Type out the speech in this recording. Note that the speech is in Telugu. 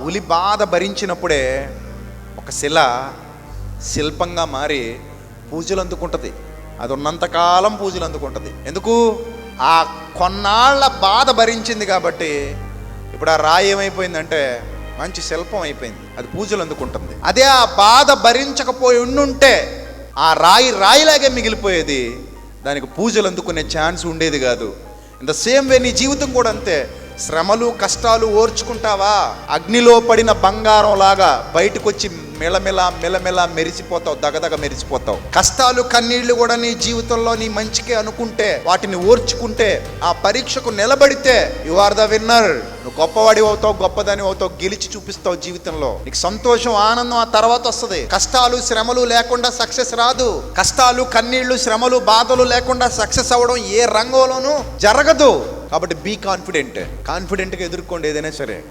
ఉలి బాధ భరించినప్పుడే ఒక శిల్పంగా మారి పూజలు అందుకుంటుంది. అది ఉన్నంతకాలం పూజలు అందుకుంటుంది. ఎందుకు? ఆ కొన్నాళ్ళ బాధ భరించింది కాబట్టి ఇప్పుడు ఆ రాయి ఏమైపోయిందంటే మంచి శిల్పం అయిపోయింది. అది పూజలు అందుకుంటుంది. అదే ఆ బాధ భరించకపోయి ఉండుంటే ఆ రాయిలాగే మిగిలిపోయేది. దానికి పూజలు అందుకునే ఛాన్స్ ఉండేది కాదు. ఇన్ ద సేమ్ వే నీ జీవితం కూడా అంతే. శ్రమలు కష్టాలు ఓర్చుకుంటావా, అగ్నిలో పడిన బంగారం లాగా బయటకు వచ్చి మెలమెల మెరిసిపోతావు, దగదగ మెరిసిపోతావు. కష్టాలు కన్నీళ్లు కూడా నీ జీవితంలో నీ మంచికే అనుకుంటే, వాటిని ఓర్చుకుంటే, ఆ పరీక్షకు నిలబడితే యు ఆర్ ద విన్నర్. నువ్వు గొప్పవాడి అవుతావు, గొప్పదాని అవుతావు, గెలిచి చూపిస్తావు జీవితంలో. నీకు సంతోషం ఆనందం ఆ తర్వాత వస్తుంది. కష్టాలు శ్రమలు లేకుండా సక్సెస్ రాదు. కష్టాలు కన్నీళ్లు శ్రమలు బాధలు లేకుండా సక్సెస్ అవ్వడం ఏ రంగంలోనూ జరగదు. కాబట్టి బీ కాన్ఫిడెంట్గా ఎదుర్కోండి ఏదైనా సరే.